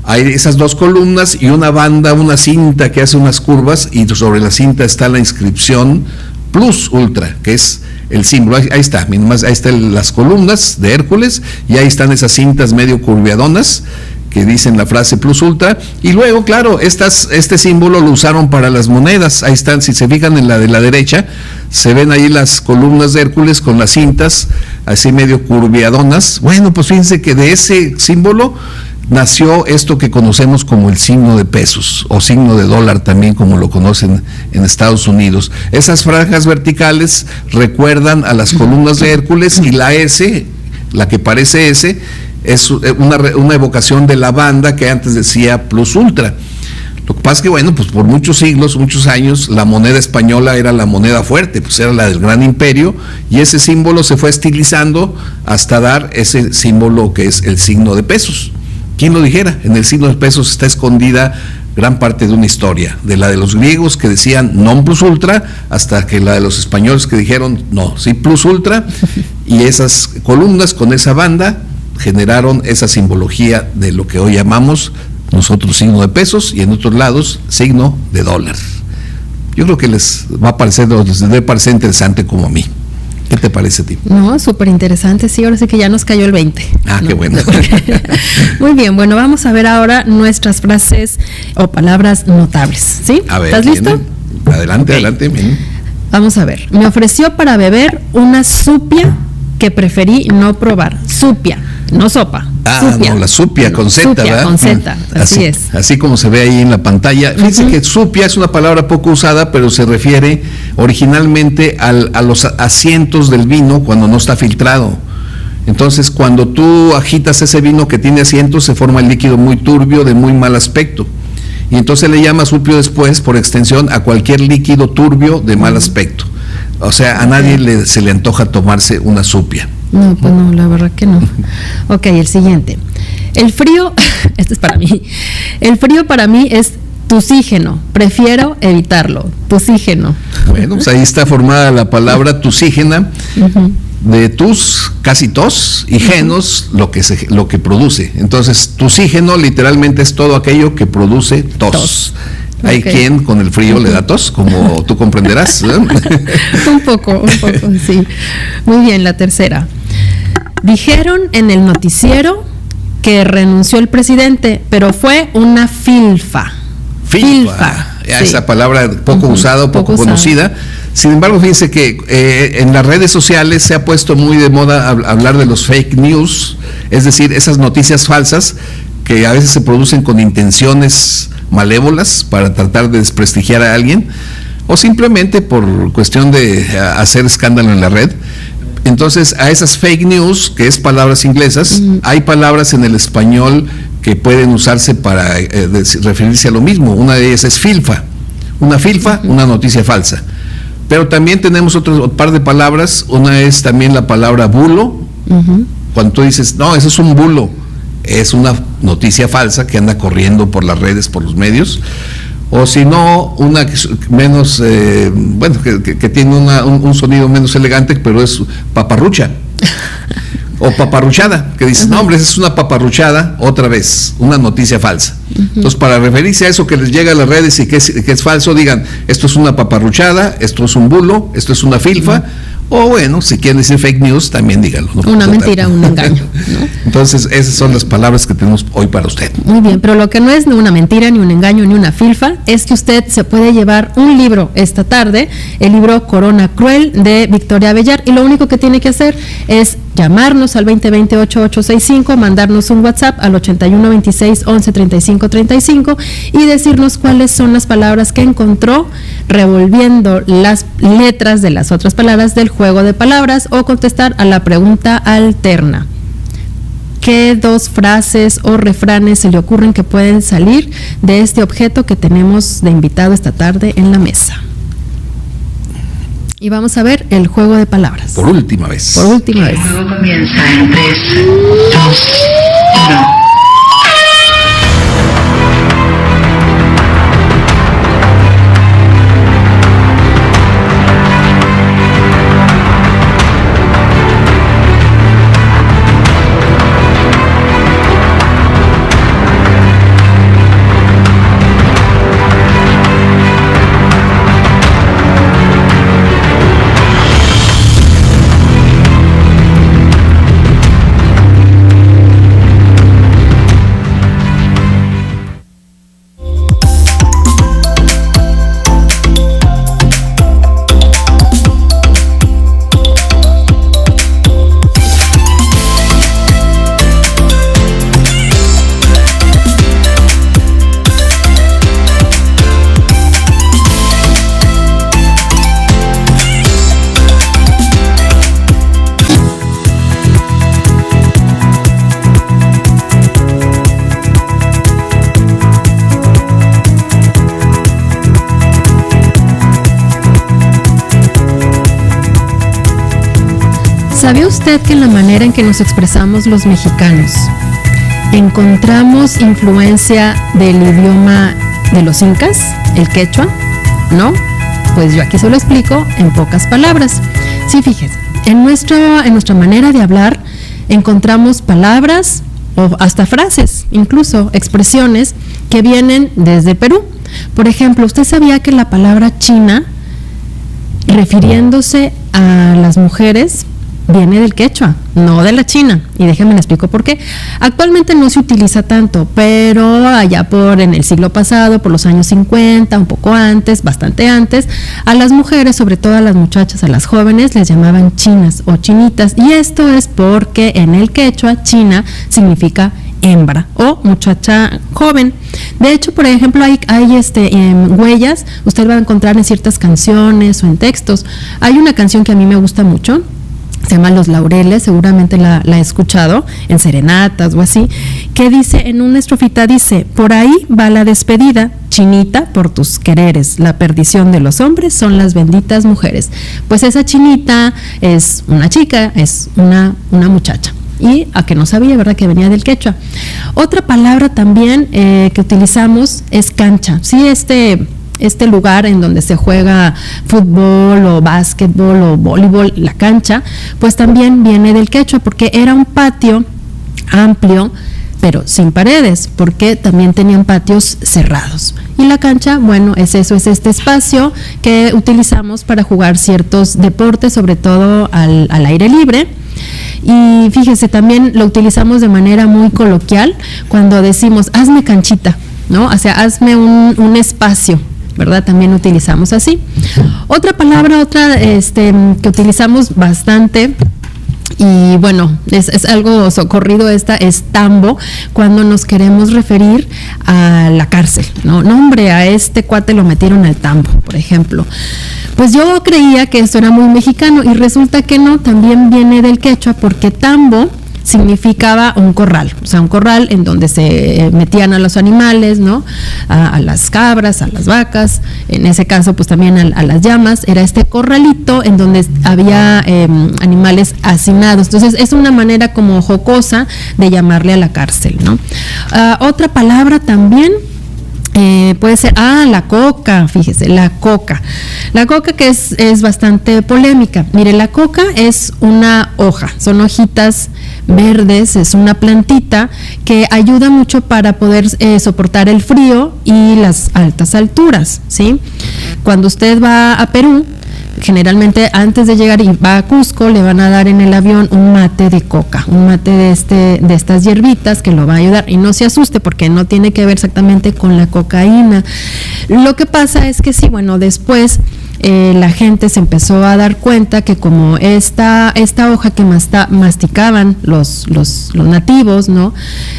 [SPEAKER 1] hay esas dos columnas y una banda, una cinta que hace unas curvas, y sobre la cinta está la inscripción plus ultra, que es el símbolo. Ahí está, ahí están las columnas de Hércules, y ahí están esas cintas medio curviadonas que dicen la frase plus ultra, y luego, claro, este símbolo lo usaron para las monedas. Ahí están, si se fijan en la de la derecha, se ven ahí las columnas de Hércules con las cintas así medio curviadonas. Bueno, pues fíjense que de ese símbolo nació esto que conocemos como el signo de pesos o signo de dólar también, como lo conocen en Estados Unidos. Esas franjas verticales recuerdan a las columnas de Hércules, y la S, la que parece S, es una evocación de la banda que antes decía plus ultra. Lo que pasa es que, bueno, pues por muchos siglos, muchos años, la moneda española era la moneda fuerte, pues era la del gran imperio, y ese símbolo se fue estilizando hasta dar ese símbolo que es el signo de pesos. ¿Quién lo dijera? En el signo de pesos está escondida gran parte de una historia, de la de los griegos que decían non plus ultra, hasta que la de los españoles que dijeron no, sí plus ultra, y esas columnas con esa banda generaron esa simbología de lo que hoy llamamos nosotros signo de pesos, y en otros lados signo de dólar. Yo creo que les va a parecer, les debe parecer interesante como a mí. ¿Qué te parece a ti?
[SPEAKER 2] No, súper interesante, sí, ahora sí que ya nos cayó el 20.
[SPEAKER 1] Ah,
[SPEAKER 2] ¿no?
[SPEAKER 1] Qué bueno.
[SPEAKER 2] Muy bien, bueno, vamos a ver ahora nuestras frases o palabras notables, ¿sí?
[SPEAKER 1] A ver,
[SPEAKER 2] ¿estás listo?
[SPEAKER 1] Adelante,
[SPEAKER 2] Ok.
[SPEAKER 1] adelante. Bien.
[SPEAKER 2] Vamos a ver, me ofreció para beber una supia que preferí no probar. Supia, no sopa.
[SPEAKER 1] Ah,
[SPEAKER 2] supia.
[SPEAKER 1] no, la supia con Z,
[SPEAKER 2] Supia,
[SPEAKER 1] ¿verdad?
[SPEAKER 2] con Z, así es.
[SPEAKER 1] Así como se ve ahí en la pantalla. Fíjense que supia es una palabra poco usada, pero se refiere originalmente a los asientos del vino cuando no está filtrado. Entonces, cuando tú agitas ese vino que tiene asientos, se forma el líquido muy turbio, de muy mal aspecto. Y entonces le llama supio después, por extensión, a cualquier líquido turbio de mal aspecto. O sea, a nadie se le antoja tomarse una supia.
[SPEAKER 2] No, pues no, la verdad que no. Ok, el siguiente. El frío, este es para mí. El frío para mí es tusígeno. Prefiero evitarlo. Tusígeno.
[SPEAKER 1] Bueno, pues ahí está formada la palabra tusígena, de tus, casi tos, y genos, lo que produce. Entonces, tusígeno literalmente es todo aquello que produce tos. Hay quien con el frío le da tos, como tú comprenderás.
[SPEAKER 2] Un poco, sí. Muy bien, la tercera. Dijeron en el noticiero que renunció el presidente, pero fue una filfa.
[SPEAKER 1] Filfa.
[SPEAKER 2] Sí.
[SPEAKER 1] Esa palabra poco usada, poco conocida. Sin embargo, fíjense que en las redes sociales se ha puesto muy de moda hablar de los fake news, es decir, esas noticias falsas que a veces se producen con intenciones malévolas para tratar de desprestigiar a alguien, o simplemente por cuestión de hacer escándalo en la red. Entonces, a esas fake news, que es palabras inglesas, hay palabras en el español que pueden usarse para referirse a lo mismo. Una de ellas es filfa. Una filfa, una noticia falsa. Pero también tenemos otro par de palabras. Una es también la palabra bulo. Cuando tú dices, no, eso es un bulo, es una noticia falsa que anda corriendo por las redes, por los medios. O si no, una menos, que tiene un sonido menos elegante, pero es paparrucha. O paparruchada, que dices, no, hombre, esa es una paparruchada, otra vez, una noticia falsa. Entonces, para referirse a eso que les llega a las redes y que es falso, digan, esto es una paparruchada, esto es un bulo, esto es una filfa, o bueno, si quieren decir fake news, también díganlo. ¿No?
[SPEAKER 2] Una mentira, un engaño, ¿no?
[SPEAKER 1] Entonces, esas son las palabras que tenemos hoy para usted.
[SPEAKER 2] Muy bien, pero lo que no es ni una mentira, ni un engaño, ni una filfa, es que usted se puede llevar un libro esta tarde, el libro Corona Cruel de Victoria Bellar, y lo único que tiene que hacer es llamarnos al 2020-8865, mandarnos un WhatsApp al 8126-113535 y decirnos cuáles son las palabras que encontró revolviendo las letras de las otras palabras del juego de palabras, o contestar a la pregunta alterna. ¿Qué dos frases o refranes se le ocurren que pueden salir de este objeto que tenemos de invitado esta tarde en la mesa? Y vamos a ver el juego de palabras.
[SPEAKER 1] Por última vez.
[SPEAKER 2] Por última vez.
[SPEAKER 3] El juego comienza en 3, 2, 1.
[SPEAKER 2] ¿Sabía usted que en la manera en que nos expresamos los mexicanos encontramos influencia del idioma de los incas, el quechua? ¿No? Pues yo aquí se lo explico en pocas palabras. Sí, fíjese, en nuestra manera de hablar encontramos palabras o hasta frases, incluso expresiones que vienen desde Perú. Por ejemplo, ¿usted sabía que la palabra china, refiriéndose a las mujeres, viene del quechua, no de la china? Y déjenme le explico por qué. Actualmente no se utiliza tanto, pero allá en el siglo pasado, por los años 50, un poco antes, bastante antes, a las mujeres, sobre todo a las muchachas, a las jóvenes, les llamaban chinas o chinitas. Y esto es porque en el quechua, china significa hembra o muchacha joven. De hecho, por ejemplo, hay huellas, usted va a encontrar en ciertas canciones o en textos. Hay una canción que a mí me gusta mucho, se llama Los Laureles, seguramente la he escuchado en serenatas o así, que dice, en una estrofita dice: por ahí va la despedida, chinita, por tus quereres, la perdición de los hombres son las benditas mujeres. Pues esa chinita es una chica, es una muchacha. Y a que no sabía, ¿verdad?, que venía del quechua. Otra palabra también que utilizamos es cancha. Sí, este lugar en donde se juega fútbol o básquetbol o voleibol, la cancha, pues también viene del quechua, porque era un patio amplio, pero sin paredes, porque también tenían patios cerrados. Y la cancha, bueno, es este espacio que utilizamos para jugar ciertos deportes, sobre todo al aire libre. Y fíjese, también lo utilizamos de manera muy coloquial cuando decimos, hazme canchita, ¿no? O sea, hazme un espacio, ¿verdad? También utilizamos así. Otra palabra, que utilizamos bastante, y bueno, es algo socorrido, es tambo, cuando nos queremos referir a la cárcel, ¿no? No, hombre, a este cuate lo metieron al tambo, por ejemplo. Pues yo creía que eso era muy mexicano y resulta que no, también viene del quechua, porque tambo significaba un corral, o sea, un corral en donde se metían a los animales, ¿no? A las cabras, a las vacas, en ese caso pues también a las llamas. Era este corralito en donde había animales hacinados. Entonces es una manera como jocosa de llamarle a la cárcel, ¿no? Otra palabra también puede ser, la coca, fíjese, la coca. La coca, que es bastante polémica. Mire, la coca es una hoja, son hojitas verdes, es una plantita que ayuda mucho para poder soportar el frío y las altas alturas, ¿sí? Cuando usted va a Perú, generalmente antes de llegar y va a Cusco, le van a dar en el avión un mate de coca, un mate de estas hierbitas que lo va a ayudar. Y no se asuste, porque no tiene que ver exactamente con la cocaína. Lo que pasa es que sí, bueno, después la gente se empezó a dar cuenta que como esta hoja que masticaban los nativos, ¿no?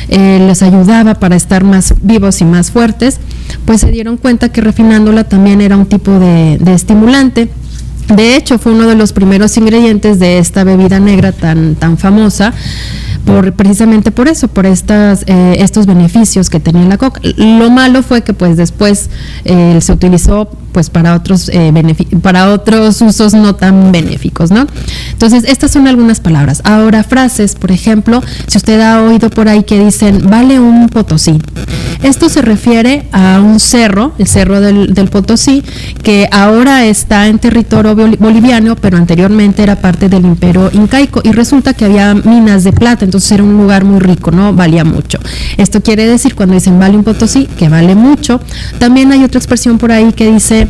[SPEAKER 2] Les ayudaba para estar más vivos y más fuertes, pues se dieron cuenta que refinándola también era un tipo de estimulante. De hecho, fue uno de los primeros ingredientes de esta bebida negra tan famosa, precisamente por eso, por estos beneficios que tenía la coca. Lo malo fue que pues después se utilizó pues para otros usos no tan benéficos, ¿no? Entonces, estas son algunas palabras. Ahora, frases, por ejemplo, si usted ha oído por ahí que dicen, vale un Potosí. Esto se refiere a un cerro, el cerro del Potosí, que ahora está en territorio boliviano, pero anteriormente era parte del imperio incaico, y resulta que había minas de plata, entonces era un lugar muy rico, ¿no? Valía mucho. Esto quiere decir, cuando dicen vale un Potosí, que vale mucho. También hay otra expresión por ahí que dice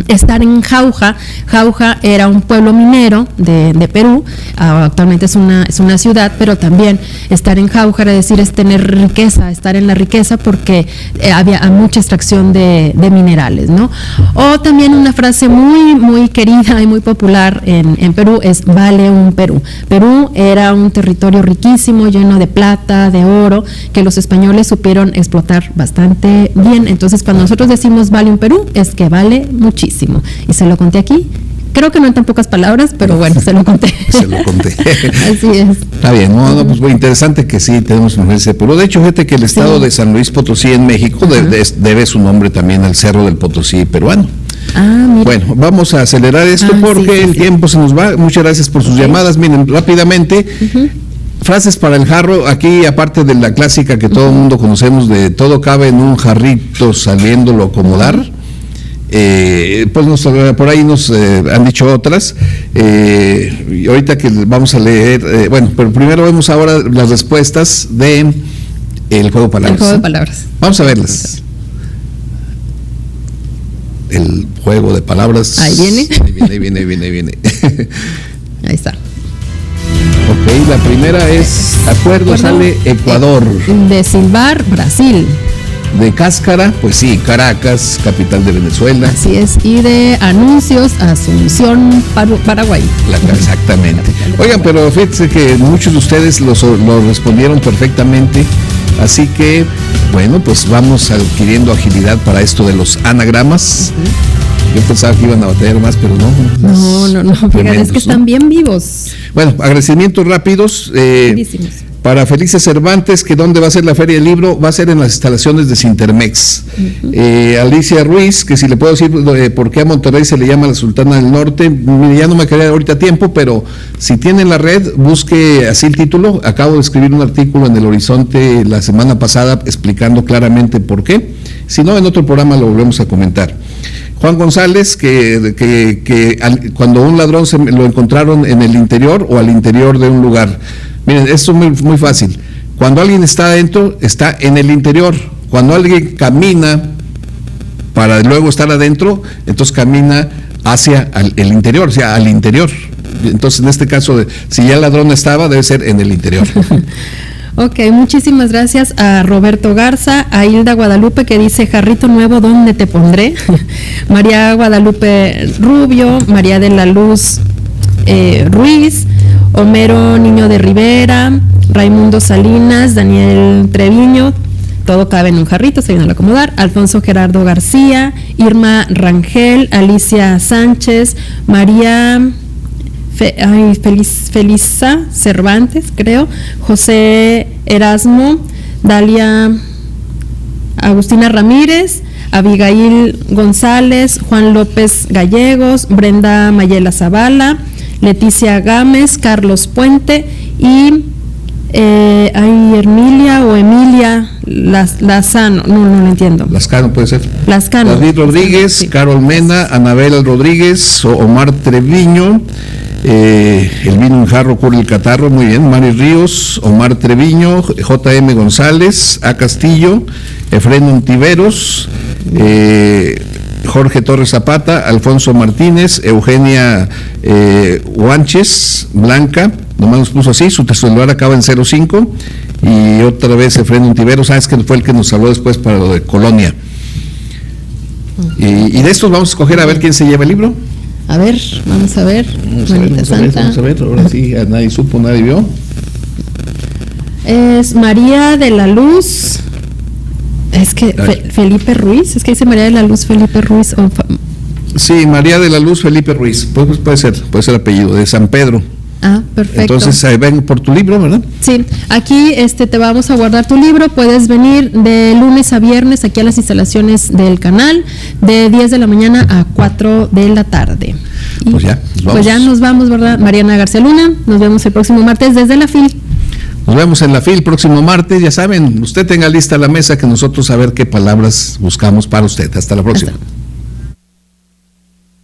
[SPEAKER 2] estar en Jauja. Jauja era un pueblo minero de Perú, actualmente es una ciudad, pero también estar en Jauja era decir es tener riqueza, estar en la riqueza, porque había mucha extracción de minerales, ¿no? O también una frase muy, muy querida y muy popular en Perú es vale un Perú. Perú era un territorio riquísimo, lleno de plata, de oro, que los españoles supieron explotar bastante bien. Entonces, cuando nosotros decimos vale un Perú, es que vale muchísimo. Y se lo conté aquí. Creo que no en tan pocas palabras, pero bueno, se lo conté.
[SPEAKER 1] Se lo conté.
[SPEAKER 2] Así es.
[SPEAKER 1] Está bien, pues muy interesante que sí tenemos influencia de Perú. De hecho, fíjate que el estado de San Luis Potosí en México debe su nombre también al Cerro del Potosí peruano.
[SPEAKER 2] Mira.
[SPEAKER 1] Bueno, vamos a acelerar esto porque el tiempo se nos va. Muchas gracias por sus llamadas. Miren, rápidamente, frases para el jarro. Aquí, aparte de la clásica que todo el mundo conocemos de todo cabe en un jarrito sabiéndolo acomodar, pues por ahí nos han dicho otras. Y ahorita que vamos a leer, bueno, pero primero vemos ahora las respuestas de el juego de palabras.
[SPEAKER 2] El juego de palabras.
[SPEAKER 1] Vamos a verlas. El juego de palabras.
[SPEAKER 2] Ahí viene.
[SPEAKER 1] Ahí viene.
[SPEAKER 2] Ahí está.
[SPEAKER 1] Ok, la primera es acuerdo, sale Ecuador.
[SPEAKER 2] De silbar, Brasil.
[SPEAKER 1] De cáscara, pues sí, Caracas, capital de Venezuela.
[SPEAKER 2] Así es. Y de anuncios, Asunción, Paraguay.
[SPEAKER 1] Exactamente. Oigan, pero fíjense que muchos de ustedes lo respondieron perfectamente. Así que, bueno, pues vamos adquiriendo agilidad para esto de los anagramas. Yo pensaba que iban a batallar más, pero no.
[SPEAKER 2] No, fíjate, es que están bien vivos.
[SPEAKER 1] Bueno, agradecimientos rápidos. Para Felices Cervantes, que dónde va a ser la Feria del Libro, va a ser en las instalaciones de Sintermex. Alicia Ruiz, que si le puedo decir por qué a Monterrey se le llama la Sultana del Norte, mire, ya no me quedaría ahorita tiempo, pero si tienen la red, busque así el título. Acabo de escribir un artículo en El Horizonte la semana pasada explicando claramente por qué. Si no, en otro programa lo volvemos a comentar. Juan González, que cuando un ladrón lo encontraron en el interior o al interior de un lugar. Miren, esto es muy, muy fácil. Cuando alguien está adentro, está en el interior. Cuando alguien camina para luego estar adentro, entonces camina hacia el interior, o sea, al interior. Entonces, en este caso, si ya el ladrón estaba, debe ser en el interior.
[SPEAKER 2] Ok, muchísimas gracias a Roberto Garza, a Hilda Guadalupe que dice jarrito nuevo, ¿dónde te pondré? María Guadalupe Rubio, María de la Luz Ruiz, Homero Niño de Rivera, Raimundo Salinas, Daniel Treviño, todo cabe en un jarrito, se viene a acomodar, Alfonso Gerardo García, Irma Rangel, Alicia Sánchez, María Felisa Cervantes, creo, José Erasmo, Dalia Agustina Ramírez, Abigail González, Juan López Gallegos, Brenda Mayela Zavala, Leticia Gámez, Carlos Puente y Emilia Lazano, no lo entiendo.
[SPEAKER 1] Lascano puede ser.
[SPEAKER 2] Lascano.
[SPEAKER 1] David Rodríguez, sí. Carol Mena, Anabel Rodríguez, Omar Treviño, el vino en jarro cura el catarro, muy bien. Mari Ríos, Omar Treviño, JM González, A Castillo, Efrén Ontiveros, Jorge Torres Zapata, Alfonso Martínez, Eugenia Huánches, Blanca, nomás nos puso así, su celular acaba en 05, y otra vez Efrén Ontiveros, es que fue el que nos habló después para lo de Colonia. Y de estos vamos a escoger a ver quién se lleva el libro.
[SPEAKER 2] A ver, vamos a ver.
[SPEAKER 1] Vamos a ver, ahora sí, nadie supo, nadie vio.
[SPEAKER 2] Es María de la Luz. Es que Felipe Ruiz, es que dice María de la Luz Felipe Ruiz.
[SPEAKER 1] Sí, María de la Luz Felipe Ruiz, pues puede ser apellido, de San Pedro.
[SPEAKER 2] Perfecto.
[SPEAKER 1] Entonces ven por tu libro, ¿verdad?
[SPEAKER 2] Sí, aquí te vamos a guardar tu libro, puedes venir de lunes a viernes aquí a las instalaciones del canal, de 10 de la mañana a 4 de la tarde. Y
[SPEAKER 1] pues ya, nos vamos.
[SPEAKER 2] Pues ya nos vamos, ¿verdad? Mariana García Luna, nos vemos el próximo martes desde la FIL.
[SPEAKER 1] Nos vemos en la FIL próximo martes, ya saben, usted tenga lista la mesa que nosotros a ver qué palabras buscamos para usted. Hasta la próxima.